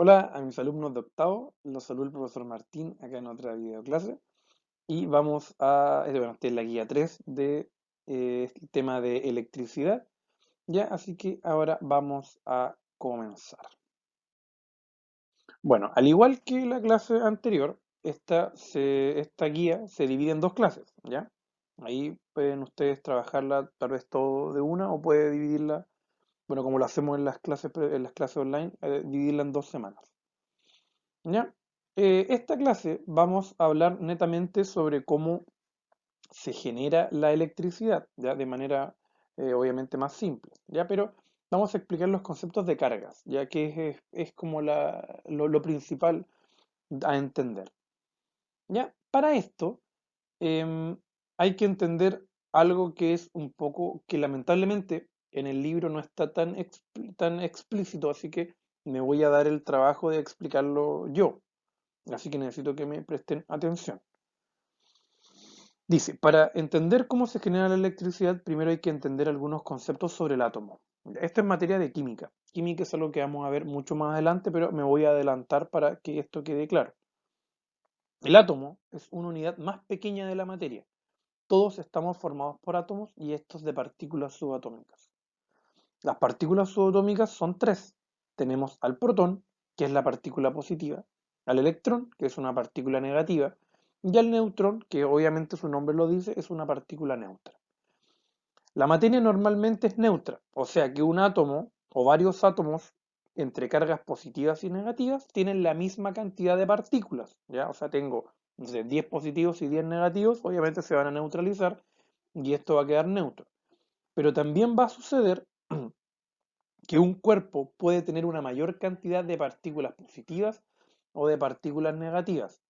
Hola a mis alumnos de octavo, los saluda el profesor Martín acá en otra videoclase y vamos a, bueno, esta es la guía 3 de el tema de electricidad, ya, así que ahora vamos a comenzar. Bueno, al igual que la clase anterior, esta guía se divide en dos clases, ¿ya? Ahí pueden ustedes trabajarla tal vez todo de una o puede dividirla, bueno, como lo hacemos en las clases, en las clases online, dividirla en 2 semanas. ¿Ya? Esta clase vamos a hablar netamente sobre cómo se genera la electricidad, ¿ya? De manera obviamente más simple, ¿ya? Pero vamos a explicar los conceptos de cargas, ya que es como lo principal a entender, ¿ya? Para esto hay que entender algo que es un poco, que lamentablemente en el libro no está tan explícito, así que me voy a dar el trabajo de explicarlo yo. Así que necesito que me presten atención. Dice, para entender cómo se genera la electricidad, primero hay que entender algunos conceptos sobre el átomo. Esto es materia de química. Química es algo que vamos a ver mucho más adelante, pero me voy a adelantar para que esto quede claro. El átomo es una unidad más pequeña de la materia. Todos estamos formados por átomos y estos de partículas subatómicas. Las partículas subatómicas son tres. Tenemos al protón, que es la partícula positiva, al electrón, que es una partícula negativa, y al neutrón, que obviamente su nombre lo dice, es una partícula neutra. La materia normalmente es neutra, o sea que un átomo o varios átomos entre cargas positivas y negativas tienen la misma cantidad de partículas, ¿ya? O sea, tengo, no sé, 10 positivos y 10 negativos, obviamente se van a neutralizar y esto va a quedar neutro. Pero también va a suceder que un cuerpo puede tener una mayor cantidad de partículas positivas o de partículas negativas.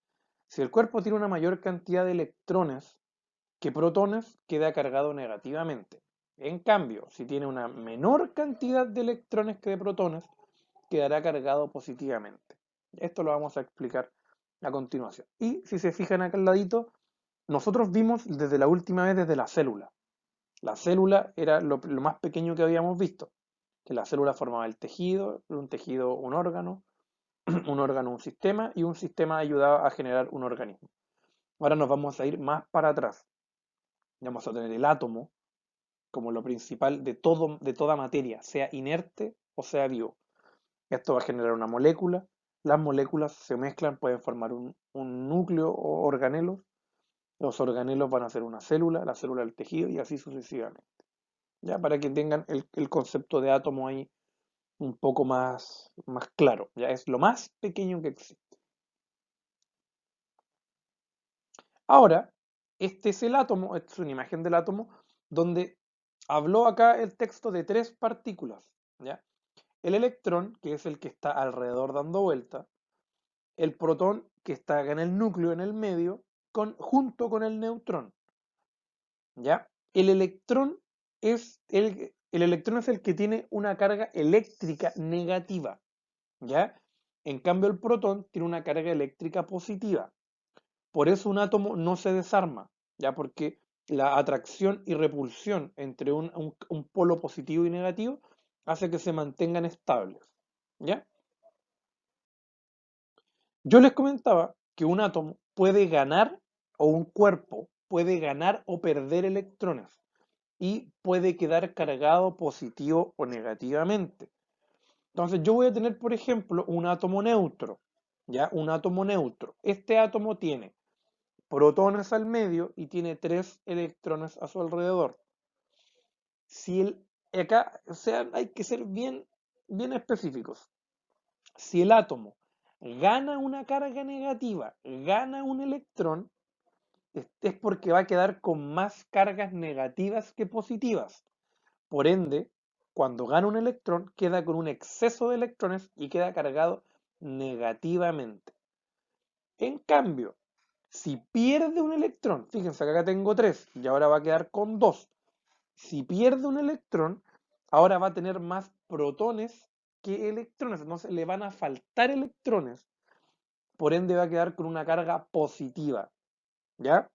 Si el cuerpo tiene una mayor cantidad de electrones que protones, queda cargado negativamente. En cambio, si tiene una menor cantidad de electrones que de protones, quedará cargado positivamente. Esto lo vamos a explicar a continuación. Y si se fijan acá al ladito, nosotros vimos desde la última vez desde la célula. La célula era lo más pequeño que habíamos visto, que la célula formaba el tejido, un tejido un órgano, un órgano un sistema y un sistema ayudaba a generar un organismo. Ahora nos vamos a ir más para atrás. Vamos a tener el átomo como lo principal de toda materia, sea inerte o sea vivo. Esto va a generar una molécula. Las moléculas se mezclan, pueden formar un núcleo o organelos. Los organelos van a ser una célula, la célula del tejido y así sucesivamente. Ya para que tengan el concepto de átomo ahí un poco más claro. Ya es lo más pequeño que existe. Ahora, este es el átomo, esta es una imagen del átomo, donde habló acá el texto de tres partículas, ¿ya? El electrón, que es el que está alrededor dando vuelta, el protón, que está acá en el núcleo, en el medio, junto con el neutrón, ¿ya? El electrón es el que tiene una carga eléctrica negativa, ¿ya? En cambio, el protón tiene una carga eléctrica positiva. Por eso un átomo no se desarma, ¿ya? Porque la atracción y repulsión entre un polo positivo y negativo hace que se mantengan estables, ¿ya? Yo les comentaba que un átomo puede ganar, o un cuerpo puede ganar o perder electrones, y puede quedar cargado positivo o negativamente. Entonces yo voy a tener, por ejemplo, un átomo neutro, ¿ya? Un átomo neutro. Este átomo tiene protones al medio y tiene 3 electrones a su alrededor. Si el, acá, o sea, hay que ser bien específicos. Si el átomo gana una carga negativa, gana un electrón, es porque va a quedar con más cargas negativas que positivas. Por ende, cuando gana un electrón, queda con un exceso de electrones y queda cargado negativamente. En cambio, si pierde un electrón, fíjense que acá tengo 3 y ahora va a quedar con 2. Si pierde un electrón, ahora va a tener más protones que electrones, entonces le van a faltar electrones, por ende va a quedar con una carga positiva, ¿ya?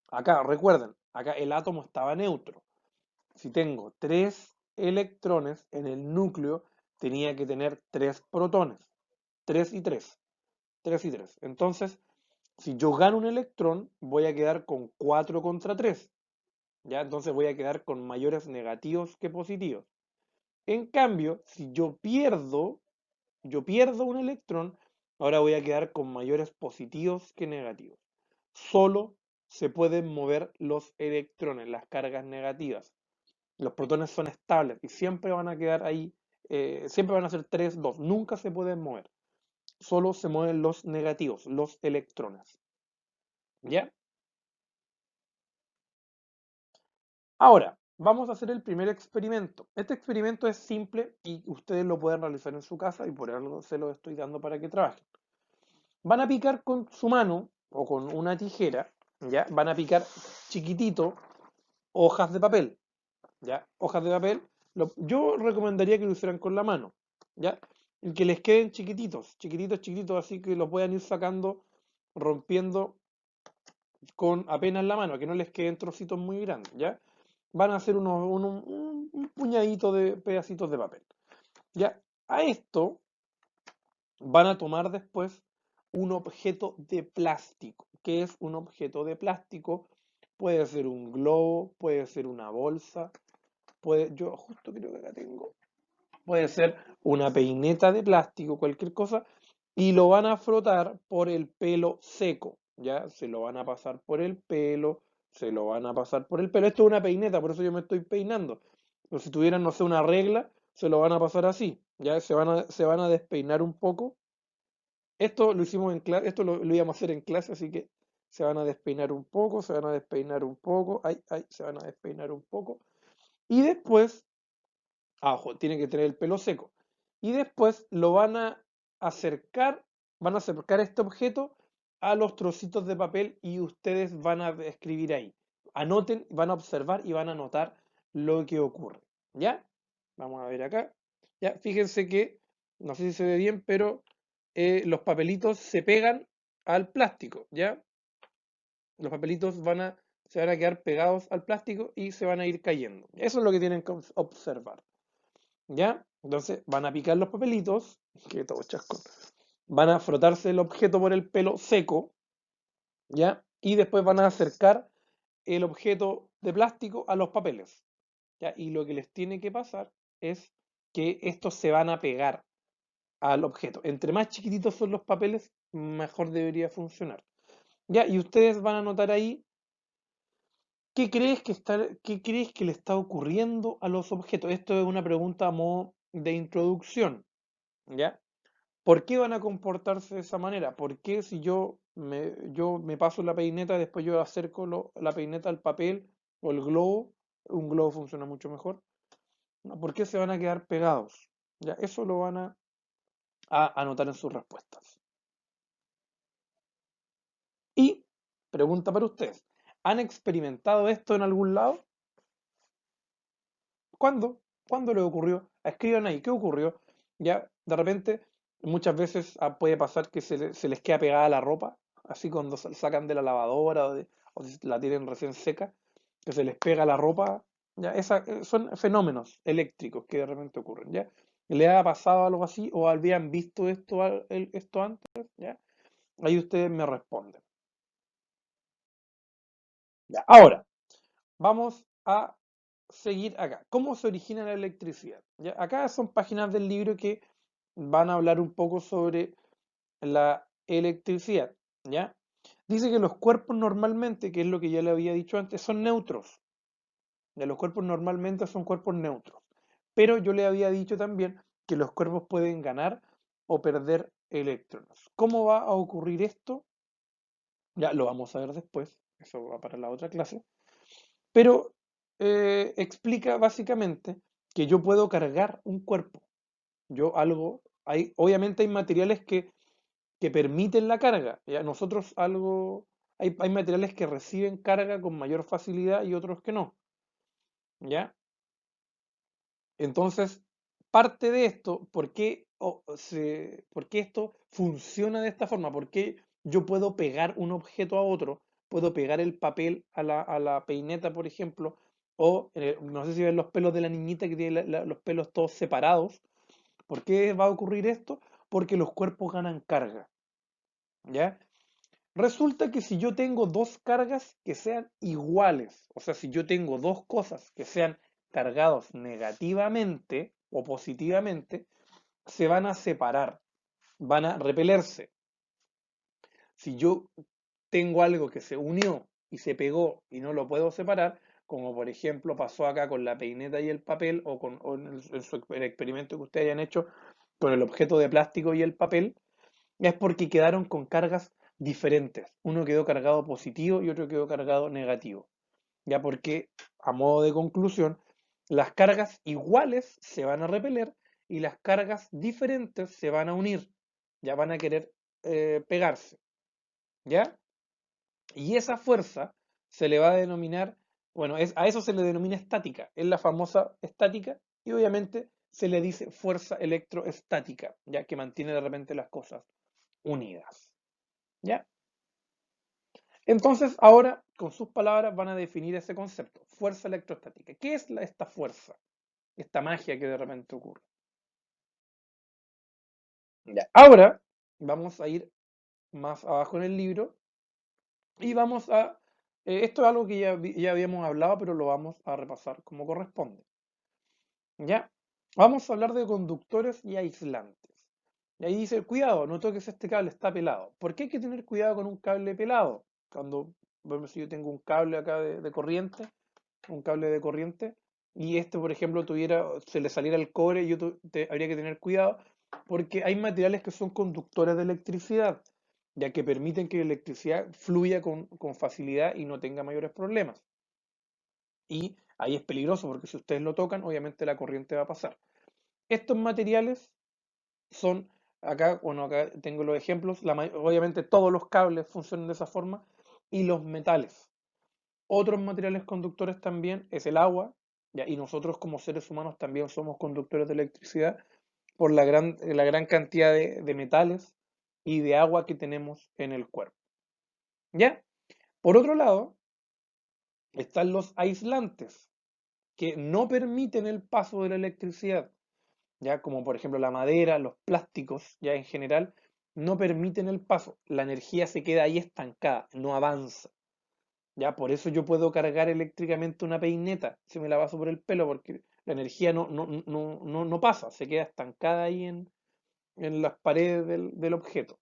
Acá, recuerden, acá el átomo estaba neutro. Si tengo 3 electrones en el núcleo, tenía que tener 3 protones. 3 y 3. 3 y 3. Entonces, si yo gano un electrón, voy a quedar con 4 contra 3. ¿Ya? Entonces voy a quedar con mayores negativos que positivos. En cambio, si yo pierdo un electrón, ahora voy a quedar con mayores positivos que negativos. Solo se pueden mover los electrones, las cargas negativas. Los protones son estables y siempre van a quedar ahí, siempre van a ser 3, 2. Nunca se pueden mover. Solo se mueven los negativos, los electrones. ¿Ya? Ahora, vamos a hacer el primer experimento. Este experimento es simple y ustedes lo pueden realizar en su casa y por algo se lo estoy dando para que trabajen. Van a picar con su mano o con una tijera, ¿ya? Van a picar chiquitito hojas de papel, ¿ya? Hojas de papel. Yo recomendaría que lo hicieran con la mano, ¿ya? Y que les queden chiquititos, chiquititos, chiquititos, así que los puedan ir sacando, rompiendo con apenas la mano, que no les queden trocitos muy grandes, ¿ya? Van a hacer un puñadito de pedacitos de papel, ¿ya? A esto van a tomar después un objeto de plástico. ¿Qué es un objeto de plástico? Puede ser un globo, puede ser una bolsa, yo justo creo que acá tengo, puede ser una peineta de plástico, cualquier cosa, y lo van a frotar por el pelo seco, ¿ya? Se lo van a pasar por el pelo, se lo van a pasar por el pelo. Esto es una peineta, por eso yo me estoy peinando. Pero si tuvieran, no sé, una regla, se lo van a pasar así, ¿ya? Se van a despeinar un poco. Esto lo hicimos en clase, esto lo íbamos a hacer en clase, así que se van a despeinar un poco, se van a despeinar un poco, se van a despeinar un poco. Y después, ojo, tiene que tener el pelo seco. Y después lo van a acercar este objeto a los trocitos de papel y ustedes van a escribir ahí. Anoten, van a observar y van a anotar lo que ocurre. ¿Ya? Vamos a ver acá. Ya, fíjense que, no sé si se ve bien, pero los papelitos se pegan al plástico, ¿ya? Los papelitos se van a quedar pegados al plástico y se van a ir cayendo. Eso es lo que tienen que observar. ¿Ya? Entonces van a picar los papelitos, que todo chasco. Van a frotarse el objeto por el pelo seco, ¿ya? Y después van a acercar el objeto de plástico a los papeles, ¿ya? Y lo que les tiene que pasar es que estos se van a pegar al objeto. Entre más chiquititos son los papeles, mejor debería funcionar. ¿Ya? Y ustedes van a notar ahí qué crees que le está ocurriendo a los objetos. Esto es una pregunta a modo de introducción, ¿ya? ¿Por qué van a comportarse de esa manera? ¿Por qué si yo me paso la peineta, después yo acerco la peineta al papel o el globo? Un globo funciona mucho mejor. ¿No? ¿Por qué se van a quedar pegados? Ya, eso lo van a anotar en sus respuestas. Y, pregunta para ustedes, ¿han experimentado esto en algún lado? ¿Cuándo? ¿Cuándo les ocurrió? Escriban ahí, ¿qué ocurrió? Ya, de repente, muchas veces puede pasar que se les queda pegada la ropa, así cuando sacan de la lavadora o si la tienen recién seca, que se les pega la ropa. Ya, son fenómenos eléctricos que de repente ocurren, ¿ya? ¿Le ha pasado algo así o habían visto esto antes? ¿Ya? Ahí ustedes me responden. Ya, ahora, vamos a seguir acá. ¿Cómo se origina la electricidad? ¿Ya? Acá son páginas del libro que van a hablar un poco sobre la electricidad. ¿Ya? Dice que los cuerpos normalmente, que es lo que ya le había dicho antes, son neutros. ¿Ya? Los cuerpos normalmente son cuerpos neutros. Pero yo le había dicho también que los cuerpos pueden ganar o perder electrones. ¿Cómo va a ocurrir esto? Ya lo vamos a ver después. Eso va para la otra clase. Pero explica básicamente que yo puedo cargar un cuerpo. Obviamente hay materiales que permiten la carga. ¿Ya? Hay materiales que reciben carga con mayor facilidad y otros que no. ¿Ya? Entonces, parte de esto, ¿por qué esto funciona de esta forma? ¿Por qué yo puedo pegar un objeto a otro? Puedo pegar el papel a la peineta, por ejemplo, o no sé si ven los pelos de la niñita que tiene los pelos todos separados. ¿Por qué va a ocurrir esto? Porque los cuerpos ganan carga, ¿ya? Resulta que si yo tengo dos cargas que sean iguales, o sea, si yo tengo dos cosas que sean cargados negativamente o positivamente, se van a separar, van a repelerse. Si yo tengo algo que se unió y se pegó y no lo puedo separar, como por ejemplo pasó acá con la peineta y el papel, o el experimento que ustedes hayan hecho con el objeto de plástico y el papel, es porque quedaron con cargas diferentes. Uno quedó cargado positivo y otro quedó cargado negativo. Ya porque, a modo de conclusión, las cargas iguales se van a repeler y las cargas diferentes se van a unir. Ya van a querer pegarse. ¿Ya? Y esa fuerza se le va a denominar, bueno, a eso se le denomina estática, es la famosa estática, y obviamente se le dice fuerza electroestática, ya que mantiene de repente las cosas unidas. ¿Ya? Entonces, ahora, con sus palabras, van a definir ese concepto, fuerza electrostática. ¿Qué es esta fuerza? Esta magia que de repente ocurre. Ya. Ahora, vamos a ir más abajo en el libro y vamos a... esto es algo que ya habíamos hablado, pero lo vamos a repasar como corresponde. ¿Ya? Vamos a hablar de conductores y aislantes. Y ahí dice, cuidado, no toques este cable, está pelado. ¿Por qué hay que tener cuidado con un cable pelado? Cuando, por ejemplo, si yo tengo un cable acá de corriente, un cable de corriente, y este, por ejemplo, se le saliera el cobre, habría que tener cuidado, porque hay materiales que son conductores de electricidad, ya que permiten que la electricidad fluya con facilidad y no tenga mayores problemas. Y ahí es peligroso porque si ustedes lo tocan, obviamente la corriente va a pasar. Estos materiales son, acá, bueno, acá tengo los ejemplos, obviamente todos los cables funcionan de esa forma, y los metales. Otros materiales conductores también es el agua, ¿ya? Y nosotros como seres humanos también somos conductores de electricidad por la gran cantidad de metales y de agua que tenemos en el cuerpo. ¿Ya? Por otro lado, están los aislantes, que no permiten el paso de la electricidad, ya como por ejemplo la madera, los plásticos, ya en general, no permiten el paso. La energía se queda ahí estancada, no avanza. Ya, por eso yo puedo cargar eléctricamente una peineta si me la paso por el pelo, porque la energía no pasa, se queda estancada ahí en las paredes del objeto.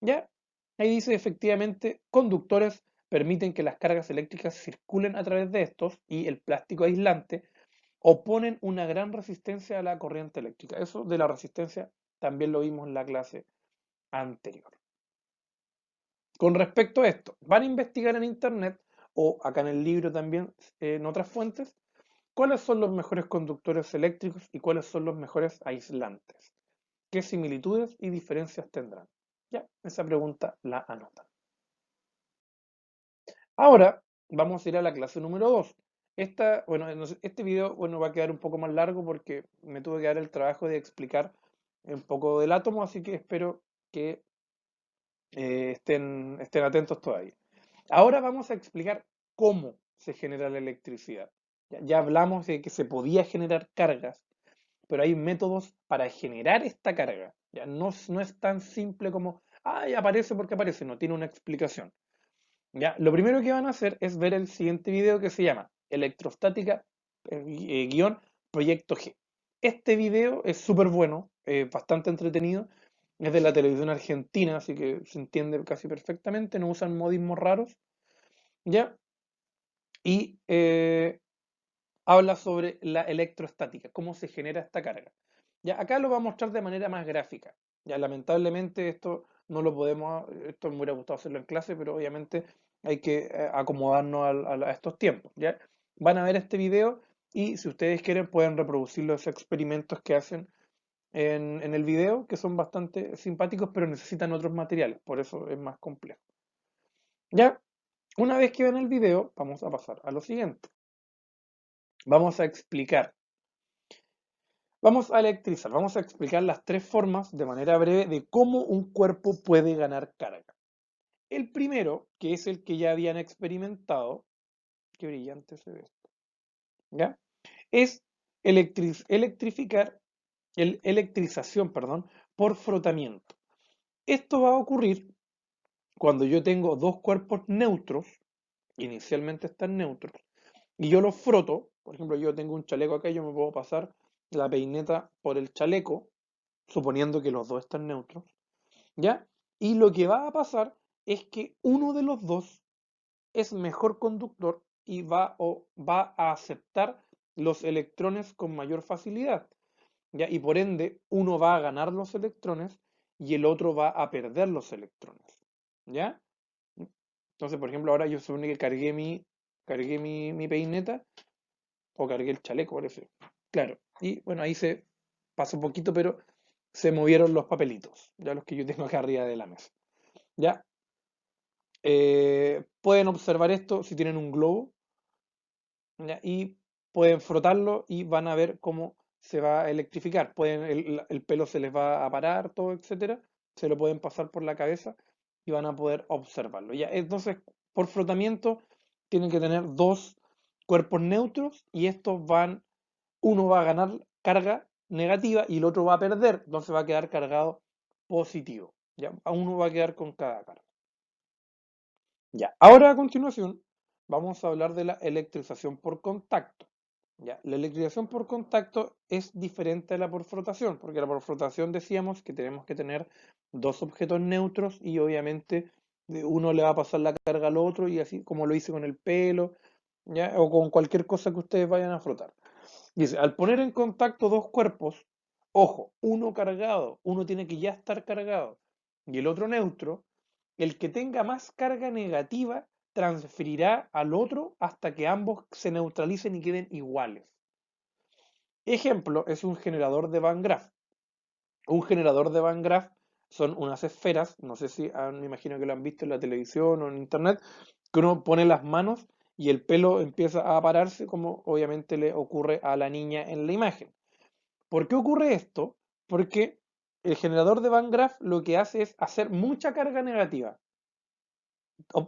¿Ya? Ahí dice efectivamente, conductores permiten que las cargas eléctricas circulen a través de estos y el plástico aislante oponen una gran resistencia a la corriente eléctrica. Eso de la resistencia también lo vimos en la clase anterior. Con respecto a esto, van a investigar en internet o acá en el libro también, en otras fuentes, cuáles son los mejores conductores eléctricos y cuáles son los mejores aislantes. ¿Qué similitudes y diferencias tendrán? Ya, esa pregunta la anotan. Ahora vamos a ir a la clase número 2. Bueno, este video bueno, va a quedar un poco más largo porque me tuve que dar el trabajo de explicar un poco del átomo, así que espero que estén atentos todavía. Ahora vamos a explicar cómo se genera la electricidad. Ya hablamos de que se podía generar cargas, pero hay métodos para generar esta carga. Ya no es tan simple como, ay, aparece porque aparece, no tiene una explicación. Ya, lo primero que van a hacer es ver el siguiente video que se llama Electrostática guión Proyecto G. Este video es súper bueno, bastante entretenido, es de la televisión argentina, así que se entiende casi perfectamente, no usan modismos raros, ¿ya? Y habla sobre la electroestática, cómo se genera esta carga. Ya, acá lo va a mostrar de manera más gráfica. Ya, lamentablemente esto me hubiera gustado hacerlo en clase, pero obviamente hay que acomodarnos a estos tiempos. ¿Ya? Van a ver este video y si ustedes quieren pueden reproducir los experimentos que hacen en el video, que son bastante simpáticos, pero necesitan otros materiales, por eso es más complejo. Ya, una vez que ven el video, vamos a pasar a lo siguiente. Vamos a explicar. Vamos a electrizar, vamos a explicar las tres formas de manera breve de cómo un cuerpo puede ganar carga. El primero, que es el que ya habían experimentado, qué brillante se ve esto, ¿ya? Es electrificar electrización, perdón, por frotamiento. Esto va a ocurrir cuando yo tengo dos cuerpos neutros, inicialmente están neutros, y yo los froto. Por ejemplo, yo tengo un chaleco acá y yo me puedo pasar la peineta por el chaleco, suponiendo que los dos están neutros, ¿ya? Y lo que va a pasar es que uno de los dos es mejor conductor y va a aceptar los electrones con mayor facilidad, ¿ya? Y por ende, uno va a ganar los electrones y el otro va a perder los electrones, ¿ya? Entonces, por ejemplo, ahora yo supone que cargué mi peineta o cargué el chaleco, parece. Claro. Y bueno, ahí se pasó un poquito, pero se movieron los papelitos, ya los que yo tengo acá arriba de la mesa. ¿Ya? Pueden observar esto si tienen un globo, ¿ya? Y pueden frotarlo y van a ver cómo se va a electrificar. El pelo se les va a parar, todo, etcétera. Se lo pueden pasar por la cabeza y van a poder observarlo. ¿Ya? Entonces, por frotamiento, tienen que tener dos cuerpos neutros y uno va a ganar carga negativa y el otro va a perder, entonces va a quedar cargado positivo. ¿Ya? A uno va a quedar con cada carga. Ya, ahora a continuación vamos a hablar de la electrización por contacto. Ya, la electrización por contacto es diferente a la por frotación, porque la por frotación decíamos que tenemos que tener dos objetos neutros y obviamente uno le va a pasar la carga al otro y así como lo hice con el pelo, ¿ya? O con cualquier cosa que ustedes vayan a frotar. Dice, al poner en contacto dos cuerpos, ojo, uno cargado, uno tiene que ya estar cargado y el otro neutro, el que tenga más carga negativa transferirá al otro hasta que ambos se neutralicen y queden iguales. Ejemplo es un generador de Van Graff. Un generador de Van Graff son unas esferas, no sé si me imagino que lo han visto en la televisión o en internet, que uno pone las manos y el pelo empieza a pararse como obviamente le ocurre a la niña en la imagen. ¿Por qué ocurre esto? Porque el generador de Van Graff lo que hace es hacer mucha carga negativa.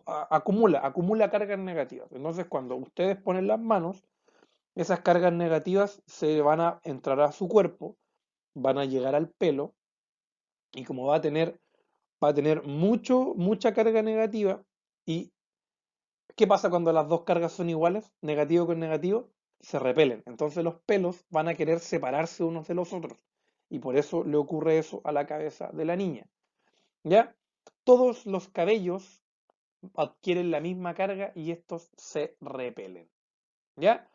Acumula cargas negativas. Entonces, cuando ustedes ponen las manos, esas cargas negativas se van a entrar a su cuerpo, van a llegar al pelo, y como va a tener mucha carga negativa. ¿Y qué pasa cuando las dos cargas son iguales? Negativo con negativo, se repelen. Entonces los pelos van a querer separarse unos de los otros. Y por eso le ocurre eso a la cabeza de la niña. ¿Ya? Todos los cabellos adquieren la misma carga y estos se repelen. ¿Ya?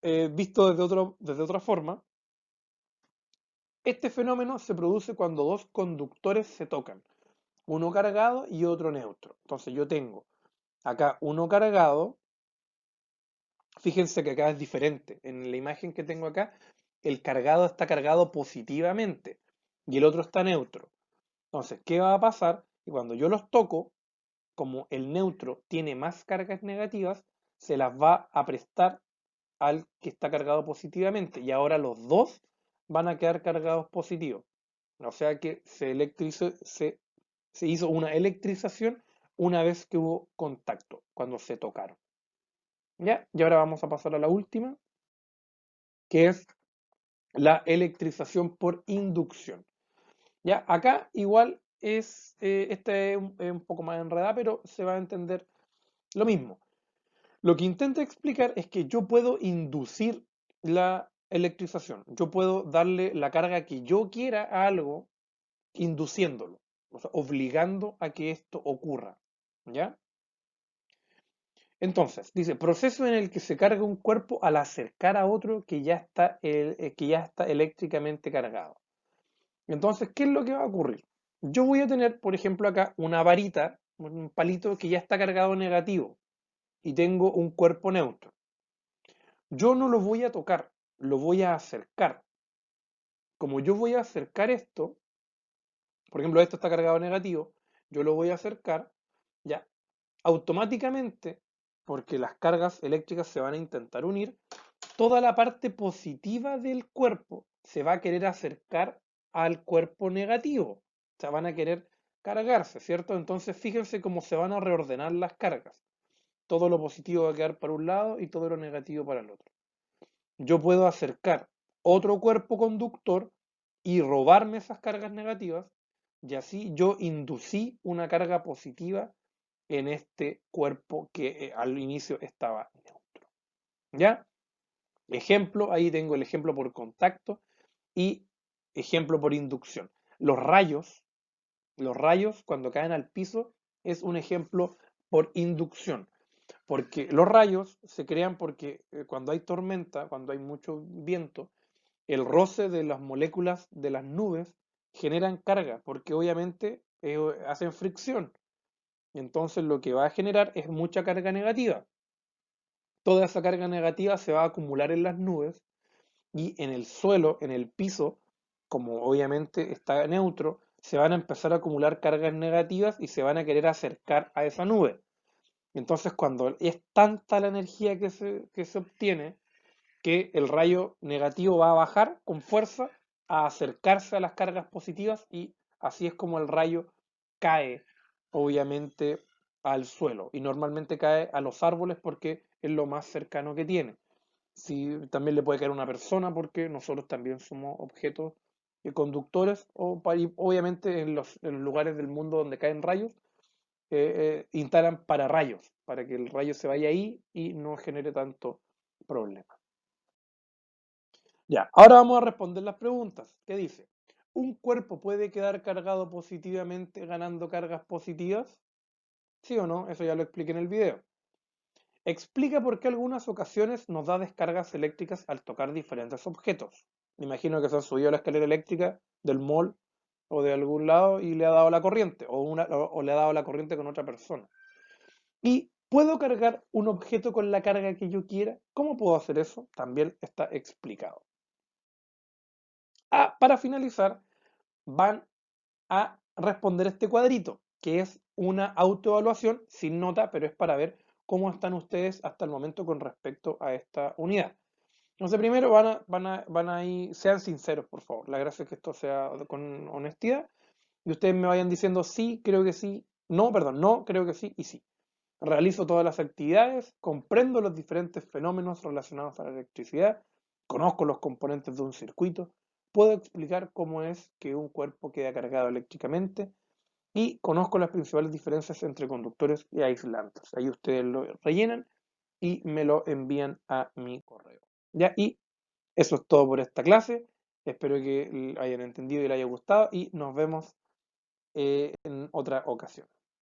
Visto desde otra forma, este fenómeno se produce cuando dos conductores se tocan, uno cargado y otro neutro. Entonces yo tengo acá uno cargado, fíjense que acá es diferente. En la imagen que tengo acá, el cargado está cargado positivamente y el otro está neutro. Entonces, ¿qué va a pasar? Y cuando yo los toco, como el neutro tiene más cargas negativas, se las va a prestar al que está cargado positivamente. Y ahora los dos van a quedar cargados positivos. O sea que se hizo una electrización una vez que hubo contacto, cuando se tocaron. ¿Ya? Y ahora vamos a pasar a la última, que es la electrización por inducción. ¿Ya? Acá igual esta es un poco más enredada, pero se va a entender lo mismo. Lo que intenta explicar es que yo puedo inducir la electrización. Yo puedo darle la carga que yo quiera a algo induciéndolo, o sea, obligando a que esto ocurra. ¿Ya? Entonces, dice, proceso en el que se carga un cuerpo al acercar a otro que ya está eléctricamente cargado. Entonces, ¿qué es lo que va a ocurrir? Yo voy a tener, por ejemplo, acá una varita, un palito que ya está cargado negativo y tengo un cuerpo neutro. Yo no lo voy a tocar, lo voy a acercar. Como yo voy a acercar esto, por ejemplo, esto está cargado negativo, yo lo voy a acercar, ya, automáticamente, porque las cargas eléctricas se van a intentar unir, toda la parte positiva del cuerpo se va a querer acercar al cuerpo negativo. O sea, van a querer cargarse, ¿cierto? Entonces fíjense cómo se van a reordenar las cargas. Todo lo positivo va a quedar para un lado y todo lo negativo para el otro. Yo puedo acercar otro cuerpo conductor y robarme esas cargas negativas, y así yo inducí una carga positiva en este cuerpo que al inicio estaba neutro. ¿Ya? Ejemplo, ahí tengo el ejemplo por contacto y ejemplo por inducción. Los rayos cuando caen al piso es un ejemplo por inducción, porque los rayos se crean porque cuando hay tormenta, cuando hay mucho viento, el roce de las moléculas de las nubes generan carga, porque obviamente hacen fricción. Entonces lo que va a generar es mucha carga negativa. Toda esa carga negativa se va a acumular en las nubes y en el suelo, en el piso, como obviamente está neutro, se van a empezar a acumular cargas negativas y se van a querer acercar a esa nube. Entonces, cuando es tanta la energía que se obtiene, que el rayo negativo va a bajar con fuerza a acercarse a las cargas positivas y así es como el rayo cae, obviamente, al suelo. Y normalmente cae a los árboles porque es lo más cercano que tiene. Sí, también le puede caer a una persona porque nosotros también somos objetos conductores y obviamente en los lugares del mundo donde caen rayos instalan pararrayos para que el rayo se vaya ahí y no genere tanto problema. Ya, ahora vamos a responder las preguntas. ¿Qué dice? ¿Un cuerpo puede quedar cargado positivamente ganando cargas positivas? ¿Sí o no? Eso ya lo expliqué en el video. Explica por qué algunas ocasiones nos da descargas eléctricas al tocar diferentes objetos. Me imagino que se han subido a la escalera eléctrica del mall o de algún lado y le ha dado la corriente, o le ha dado la corriente con otra persona. ¿Y puedo cargar un objeto con la carga que yo quiera? ¿Cómo puedo hacer eso? También está explicado. Para finalizar, van a responder este cuadrito, que es una autoevaluación sin nota, pero es para ver cómo están ustedes hasta el momento con respecto a esta unidad. Entonces, primero van a ir, sean sinceros, por favor. La gracia es que esto sea con honestidad y ustedes me vayan diciendo sí, creo que sí, no, perdón, no, creo que sí y sí. Realizo todas las actividades, comprendo los diferentes fenómenos relacionados a la electricidad, conozco los componentes de un circuito, puedo explicar cómo es que un cuerpo queda cargado eléctricamente y conozco las principales diferencias entre conductores y aislantes. Ahí ustedes lo rellenan y me lo envían a mi correo. ¿Ya? Y eso es todo por esta clase. Espero que hayan entendido y les haya gustado y nos vemos en otra ocasión.